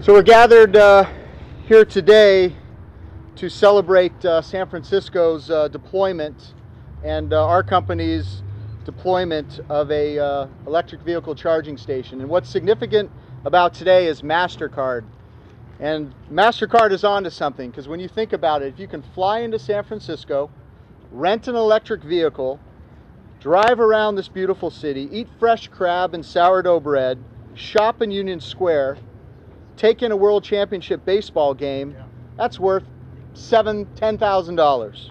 So we're gathered here today to celebrate San Francisco's deployment and our company's deployment of a electric vehicle charging station. And what's significant about today is MasterCard. And MasterCard is onto something, because when you think about it, if you can fly into San Francisco, rent an electric vehicle, drive around this beautiful city, eat fresh crab and sourdough bread, shop in Union Square, take in a World Championship baseball game, that's worth $10,000.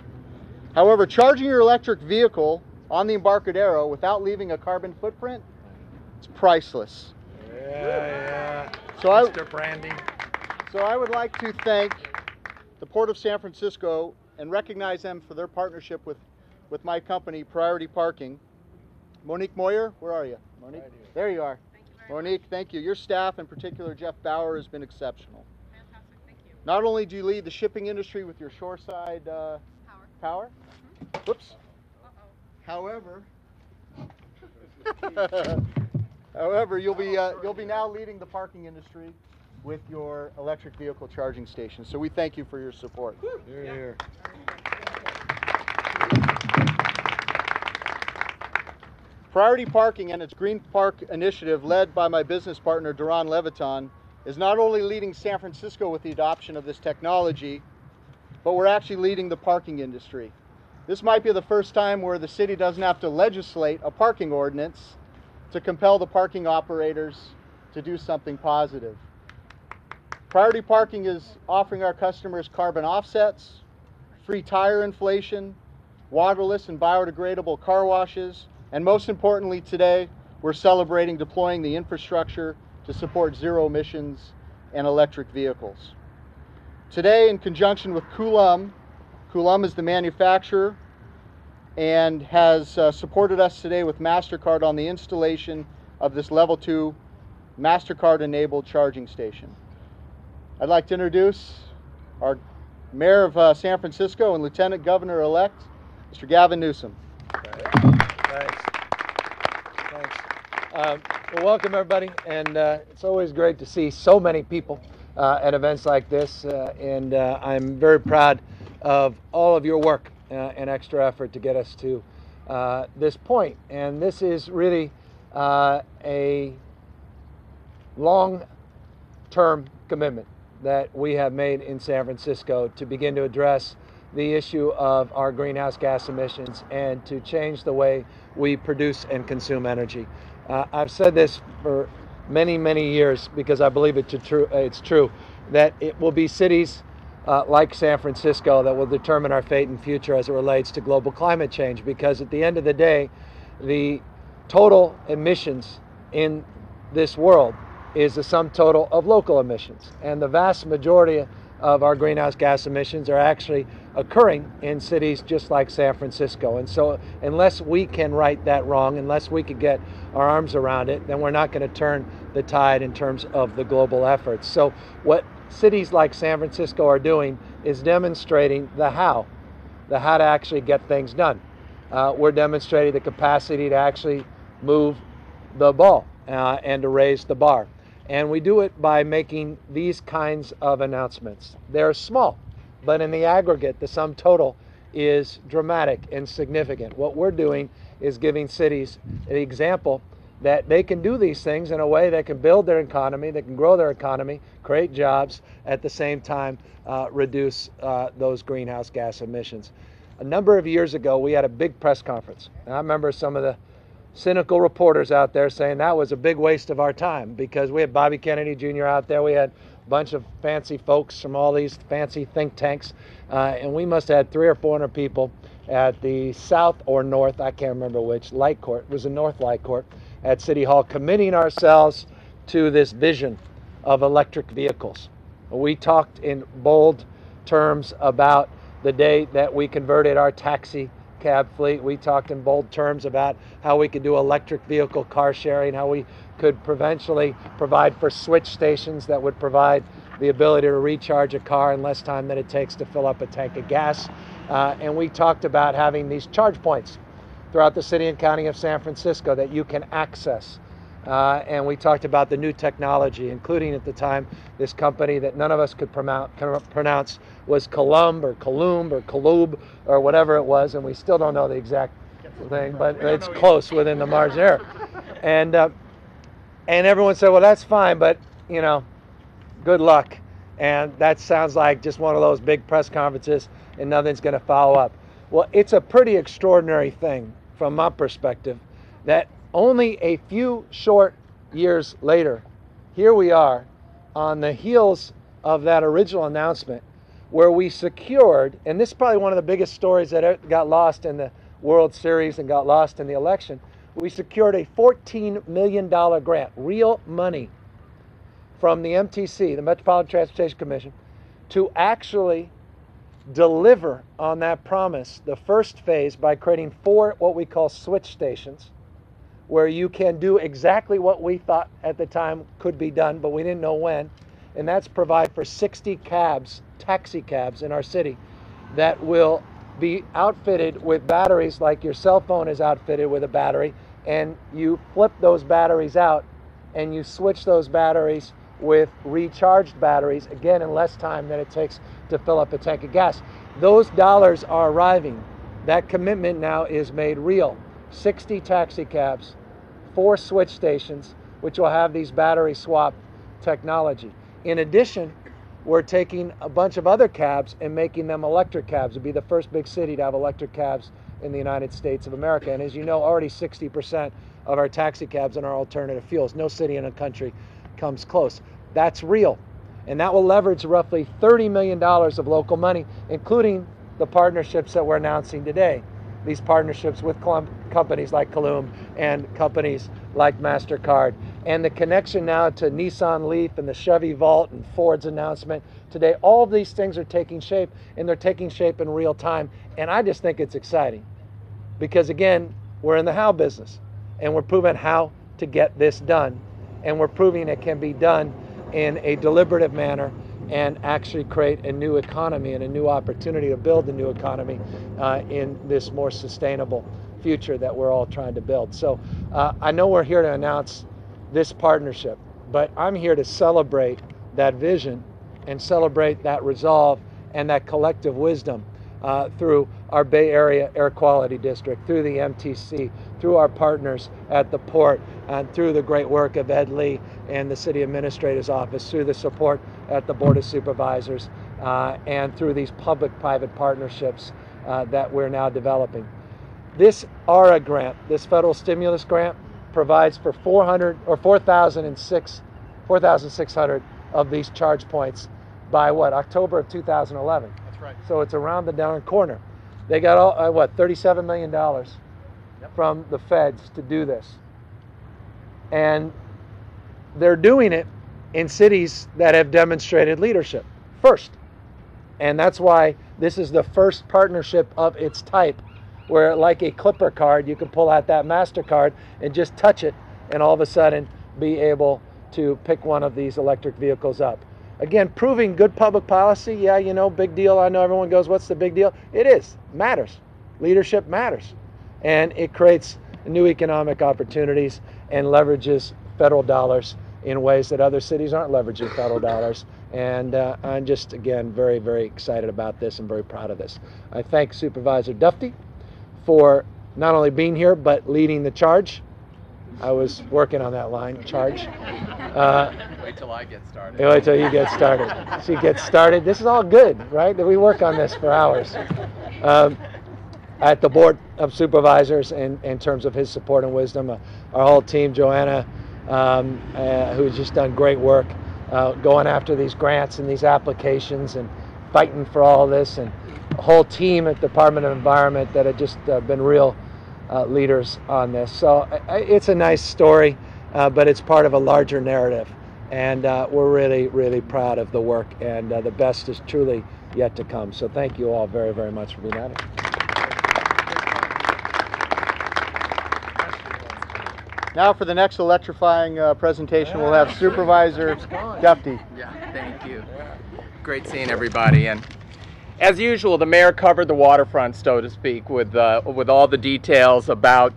However, charging your electric vehicle on the Embarcadero without leaving a carbon footprint, it's priceless. Yeah. So Mr. Brandy. So I would like to thank the Port of San Francisco and recognize them for their partnership with my company, Priority Parking. Monique Moyer, where are you? Monique? Right here. There you are. Monique, thank you. Your staff, in particular Jeff Bauer, has been exceptional. Fantastic, thank you. Not only do you lead the shipping industry with your shoreside power. Mm-hmm. Whoops. However, you'll be now leading the parking industry with your electric vehicle charging station. So we thank you for your support. Here, here. Priority Parking and its Green Park initiative, led by my business partner Duran Leviton, is not only leading San Francisco with the adoption of this technology, but we're actually leading the parking industry. This might be the first time where the city doesn't have to legislate a parking ordinance to compel the parking operators to do something positive. Priority Parking is offering our customers carbon offsets, free tire inflation, waterless and biodegradable car washes, and most importantly today, we're celebrating deploying the infrastructure to support zero emissions and electric vehicles. Today, in conjunction with Coulomb is the manufacturer and has supported us today with MasterCard on the installation of this level 2 MasterCard-enabled charging station. I'd like to introduce our Mayor of San Francisco and Lieutenant Governor-elect, Mr. Gavin Newsom. Thanks. Well, welcome everybody, and it's always great to see so many people at events like this, and I'm very proud of all of your work and extra effort to get us to this point. And this is really a long-term commitment that we have made in San Francisco to begin to address the issue of our greenhouse gas emissions and to change the way we produce and consume energy. I've said this for many, many years because I believe it's true that it will be cities like San Francisco that will determine our fate and future as it relates to global climate change, because at the end of the day, the total emissions in this world is the sum total of local emissions, and the vast majority of our greenhouse gas emissions are actually occurring in cities just like San Francisco. And so unless we can right that wrong, unless we can get our arms around it, then we're not going to turn the tide in terms of the global efforts. So what cities like San Francisco are doing is demonstrating the how to actually get things done. We're demonstrating the capacity to actually move the ball and to raise the bar. And we do it by making these kinds of announcements. They're small, but in the aggregate, the sum total is dramatic and significant. What we're doing is giving cities an example that they can do these things in a way that can build their economy, they can grow their economy, create jobs, at the same time reduce those greenhouse gas emissions. A number of years ago, we had a big press conference. And I remember some of the cynical reporters out there saying that was a big waste of our time, because we had Bobby Kennedy Jr. out there, we had a bunch of fancy folks from all these fancy think tanks, and we must have had 300 or 400 people at the south or north, I can't remember which, Light Court, it was the North Light Court at City Hall, committing ourselves to this vision of electric vehicles. We talked in bold terms about the day that we converted our taxi cab fleet. We talked in bold terms about how we could do electric vehicle car sharing, how we could eventually provide for switch stations that would provide the ability to recharge a car in less time than it takes to fill up a tank of gas. And we talked about having these charge points throughout the city and county of San Francisco that you can access and we talked about the new technology, including at the time this company that none of us could pronounce was Coulomb or Coulomb or whatever it was, and we still don't know the exact thing, but it's close within the margin there. And everyone said, well, that's fine, but you know, good luck. And that sounds like just one of those big press conferences and nothing's going to follow up. Well, it's a pretty extraordinary thing from my perspective that only a few short years later, here we are on the heels of that original announcement where we secured, and this is probably one of the biggest stories that got lost in the World Series and got lost in the election, we secured a $14 million grant, real money, from the MTC, the Metropolitan Transportation Commission, to actually deliver on that promise, the first phase, by creating 4 what we call switch stations, where you can do exactly what we thought at the time could be done, but we didn't know when, and that's provide for 60 cabs, taxi cabs in our city, that will be outfitted with batteries like your cell phone is outfitted with a battery, and you flip those batteries out and you switch those batteries with recharged batteries, again in less time than it takes to fill up a tank of gas. Those dollars are arriving. That commitment now is made real. 60 taxi cabs, 4 switch stations, which will have these battery swap technology. In addition, we're taking a bunch of other cabs and making them electric cabs. It'll be the first big city to have electric cabs in the United States of America. And as you know, already 60% of our taxi cabs are alternative fuels. No city in the country comes close. That's real. And that will leverage roughly $30 million of local money, including the partnerships that we're announcing today. These partnerships with companies like Coulomb and companies like MasterCard, and the connection now to Nissan Leaf and the Chevy Volt and Ford's announcement today. All of these things are taking shape, and they're taking shape in real time. And I just think it's exciting because, again, we're in the how business, and we're proving how to get this done. And we're proving it can be done in a deliberative manner and actually create a new economy and a new opportunity to build a new economy in this more sustainable future that we're all trying to build. So I know we're here to announce this partnership, but I'm here to celebrate that vision and celebrate that resolve and that collective wisdom through our Bay Area Air Quality District, through the MTC, through our partners at the port, and through the great work of Ed Lee and the City Administrator's Office, through the support at the Board of Supervisors, and through these public-private partnerships that we're now developing. This ARA grant, this federal stimulus grant, provides for 4,600 of these charge points by October of 2011. That's right. So it's around the darn corner. They got $37 million from the feds to do this. And they're doing it in cities that have demonstrated leadership first. And that's why this is the first partnership of its type, where like a Clipper card, you can pull out that MasterCard and just touch it and all of a sudden be able to pick one of these electric vehicles up. Again, proving good public policy. Yeah, you know, big deal. I know everyone goes, what's the big deal? It is. Matters. Leadership matters. And it creates new economic opportunities and leverages federal dollars in ways that other cities aren't leveraging federal dollars. And I'm just, again, very, very excited about this and very proud of this. I thank Supervisor Dufty for not only being here, but leading the charge. I was working on that line, charge. Wait till I get started. Wait till you get started. She gets started. This is all good, right? We work on this for hours. At the Board of Supervisors, in terms of his support and wisdom, our whole team, Joanna, who's just done great work going after these grants and these applications and fighting for all this, and the whole team at the Department of Environment that have just been real leaders on this. So it's a nice story, but it's part of a larger narrative. And we're really, really proud of the work, and the best is truly yet to come. So thank you all very, very much for being at it. Now for the next electrifying presentation, we'll have Supervisor Dufty. Yeah, thank you. Great seeing everybody. And as usual, the mayor covered the waterfront, so to speak, with all the details about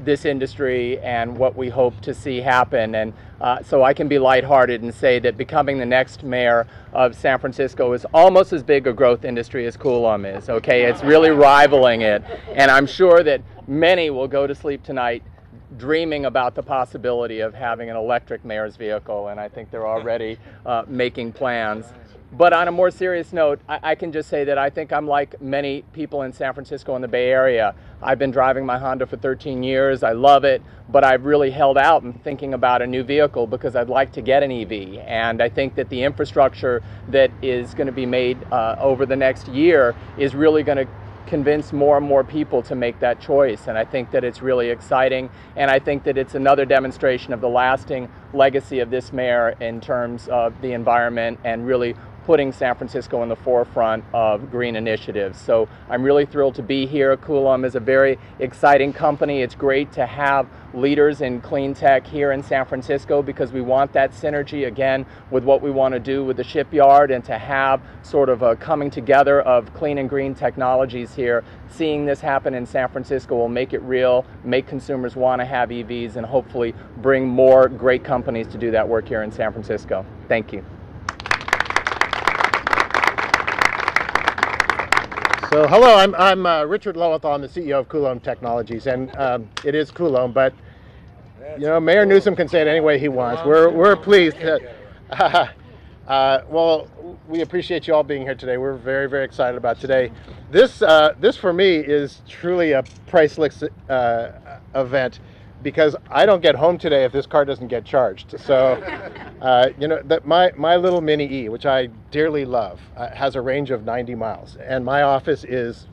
this industry and what we hope to see happen. And so I can be lighthearted and say that becoming the next mayor of San Francisco is almost as big a growth industry as Coulomb is, okay? It's really rivaling it. And I'm sure that many will go to sleep tonight dreaming about the possibility of having an electric mayor's vehicle, and I think they're already making plans. But on a more serious note, I can just say that I think I'm like many people in San Francisco and the Bay Area. I've been driving my Honda for 13 years. I love it, but I've really held out and thinking about a new vehicle because I'd like to get an EV. And I think that the infrastructure that is going to be made over the next year is really going to convince more and more people to make that choice. And I think that it's really exciting. And I think that it's another demonstration of the lasting legacy of this mayor in terms of the environment and really putting San Francisco in the forefront of green initiatives. So I'm really thrilled to be here. Coulomb is a very exciting company. It's great to have leaders in clean tech here in San Francisco because we want that synergy again with what we want to do with the shipyard and to have sort of a coming together of clean and green technologies here. Seeing this happen in San Francisco will make it real, make consumers want to have EVs, and hopefully bring more great companies to do that work here in San Francisco. Thank you. So hello, I'm Richard Lowenthal. I'm the CEO of Coulomb Technologies, and it is Coulomb, but you know, Mayor Newsom can say it any way he wants. We're pleased. Well, we appreciate you all being here today. We're very, very excited about today. This for me is truly a priceless event because I don't get home today if this car doesn't get charged. So, you know, that my little Mini E, which I dearly love, has a range of 90 miles, and my office is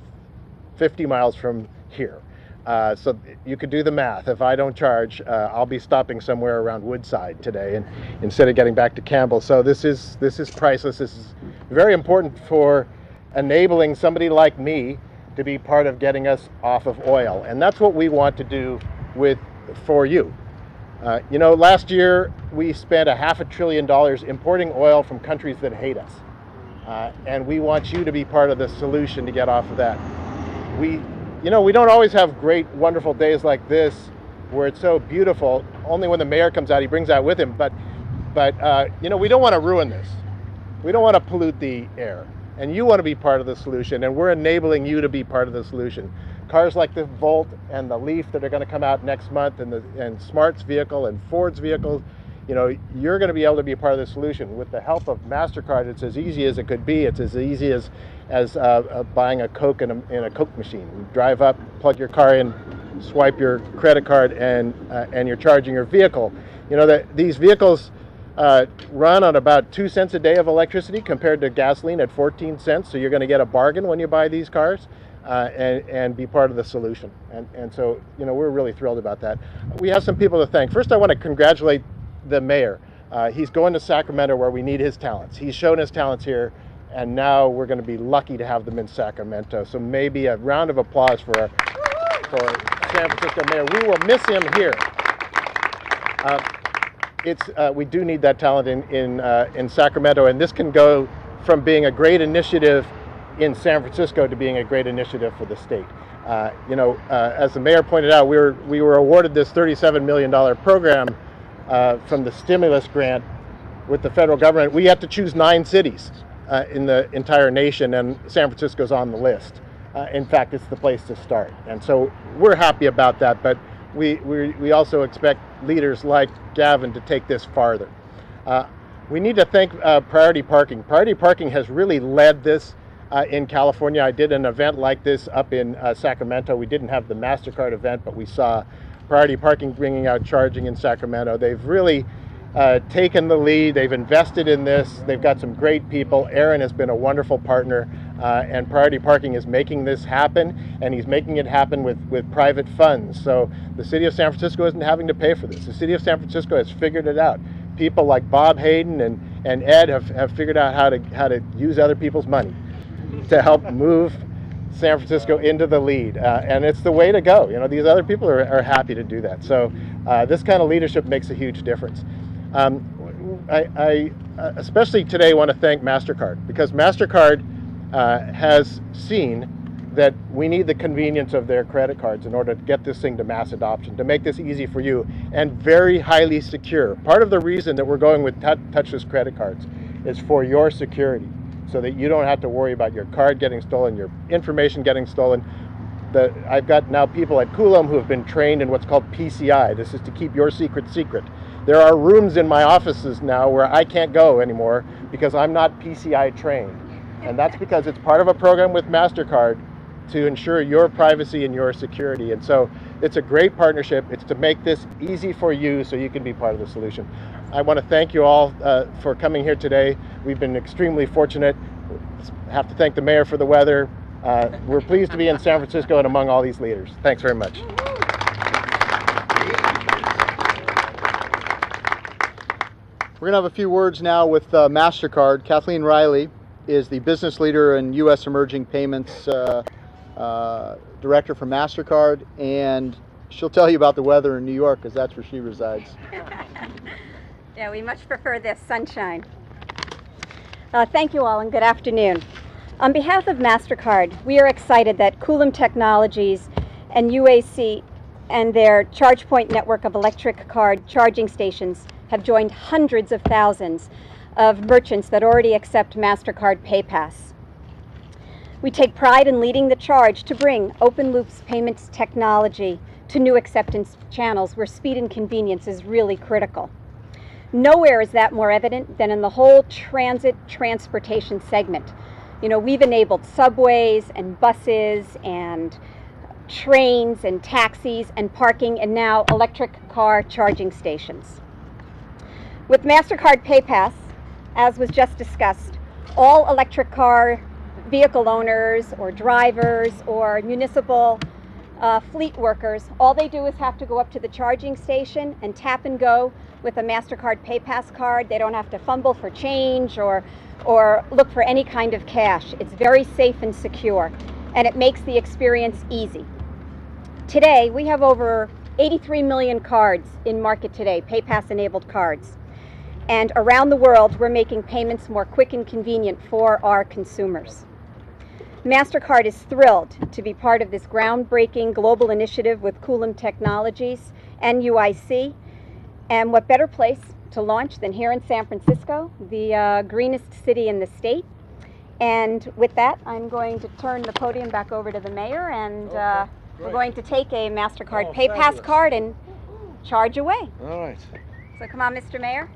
50 miles from here. So you could do the math. If I don't charge, I'll be stopping somewhere around Woodside today, and instead of getting back to Campbell. So this is priceless. This is very important for enabling somebody like me to be part of getting us off of oil, and that's what we want to do for you. You know, last year we spent $500 billion importing oil from countries that hate us, and we want you to be part of the solution to get off of that. You know, we don't always have great, wonderful days like this where it's so beautiful. Only when the mayor comes out, he brings that with him. But you know, we don't want to ruin this. We don't want to pollute the air, and you want to be part of the solution, and we're enabling you to be part of the solution. Cars like the Volt and the Leaf that are going to come out next month, and Smart's vehicle and Ford's vehicle, you know, you're going to be able to be a part of the solution. With the help of MasterCard, it's as easy as it could be. It's as easy as buying a Coke in a Coke machine. You drive up, plug your car in, swipe your credit card, and you're charging your vehicle. You know that these vehicles run on about 2 cents a day of electricity compared to gasoline at 14 cents. So you're going to get a bargain when you buy these cars. And be part of the solution. And so, you know, we're really thrilled about that. We have some people to thank. First, I want to congratulate the mayor. He's going to Sacramento where we need his talents. He's shown his talents here, and now we're going to be lucky to have them in Sacramento. So maybe a round of applause for San Francisco mayor. We will miss him here. We do need that talent in Sacramento, and this can go from being a great initiative in San Francisco to being a great initiative for the state. You know, as the mayor pointed out, we were awarded this $37 million program from the stimulus grant with the federal government. We have to choose 9 cities in the entire nation, and San Francisco's on the list. In fact, it's the place to start. And so we're happy about that, but we also expect leaders like Gavin to take this farther. We need to thank Priority Parking. Priority Parking has really led this in California. I did an event like this up in Sacramento. We didn't have the MasterCard event, but we saw Priority Parking bringing out charging in Sacramento. They've really taken the lead. They've invested in this. They've got some great people. Aaron has been a wonderful partner, and Priority Parking is making this happen, and he's making it happen with private funds. So the city of San Francisco isn't having to pay for this. The city of San Francisco has figured it out. People like Bob Hayden and Ed have figured out how to use other people's money to help move San Francisco into the lead, and it's the way to go. You know, these other people are happy to do that. So this kind of leadership makes a huge difference. I especially today want to thank MasterCard, because MasterCard has seen that we need the convenience of their credit cards in order to get this thing to mass adoption, to make this easy for you and very highly secure. Part of the reason that we're going with touchless credit cards is for your security, so that you don't have to worry about your card getting stolen, your information getting stolen. I've got now people at Coulomb who have been trained in what's called PCI. This is to keep your secret secret. There are rooms in my offices now where I can't go anymore because I'm not PCI trained. And that's because it's part of a program with MasterCard to ensure your privacy and your security. And so it's a great partnership. It's to make this easy for you so you can be part of the solution. I want to thank you all for coming here today. We've been extremely fortunate. Have to thank the mayor for the weather. We're pleased to be in San Francisco and among all these leaders. Thanks very much. We're going to have a few words now with MasterCard. Kathleen Riley is the business leader and U.S. Emerging Payments Director for MasterCard, and she'll tell you about the weather in New York because that's where she resides. Yeah, we much prefer this sunshine. Thank you all and good afternoon. On behalf of MasterCard, we are excited that Coulomb Technologies and UAC and their ChargePoint network of electric card charging stations have joined hundreds of thousands of merchants that already accept MasterCard PayPass. We take pride in leading the charge to bring open loops payments technology to new acceptance channels where speed and convenience is really critical. Nowhere is that more evident than in the whole transit transportation segment. You know, we've enabled subways and buses and trains and taxis and parking and now electric car charging stations. With MasterCard PayPass, as was just discussed, all electric car vehicle owners or drivers or municipal fleet workers, all they do is have to go up to the charging station and tap and go with a MasterCard PayPass card. They don't have to fumble for change or look for any kind of cash. It's very safe and secure, and it makes the experience easy. Today, we have over 83 million cards in market today, PayPass-enabled cards. And around the world, we're making payments more quick and convenient for our consumers. MasterCard is thrilled to be part of this groundbreaking global initiative with Coulomb Technologies and UIC. And what better place to launch than here in San Francisco, the greenest city in the state. And with that, I'm going to turn the podium back over to the mayor, and we're going to take a MasterCard PayPass card and charge away. All right. So come on, Mr. Mayor.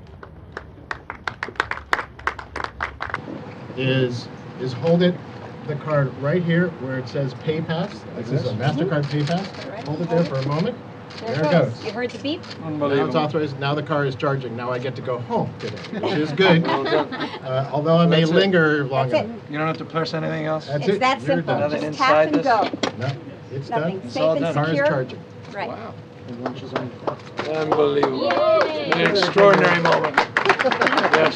Is hold the card right here where it says PayPass. This is a MasterCard PayPass. Right. Hold it there for a moment. There it goes. You heard the beep? Now it's authorized. Now the car is charging. Now I get to go home today, which is good. Although I may linger long That's enough. You don't have to press anything else? That's It's it. that You're simple. done. Nothing Just tap and inside go. No, it's Nothing. done. Safe all and done. The car is secure. charging. Right. Wow. Unbelievable. An extraordinary moment. Yes.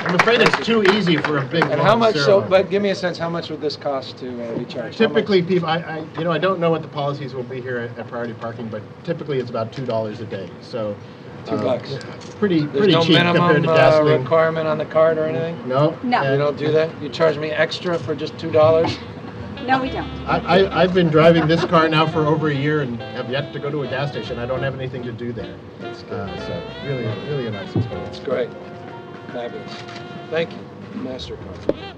I'm afraid it's too easy for a big. And how much? But give me a sense. How much would this cost to be charged? Typically, people, I don't know what the policies will be here at Priority Parking, but typically it's about $2 a day. So $2. Pretty There's no cheap compared minimum to gasoline. requirement on the card or anything. No. No. You don't do that. You charge me extra for just $2. No, we don't. I've been driving this car now for over a year and have yet to go to a gas station. I don't have anything to do there. So really a nice experience. It's great. Fabulous. Thank you, MasterCard.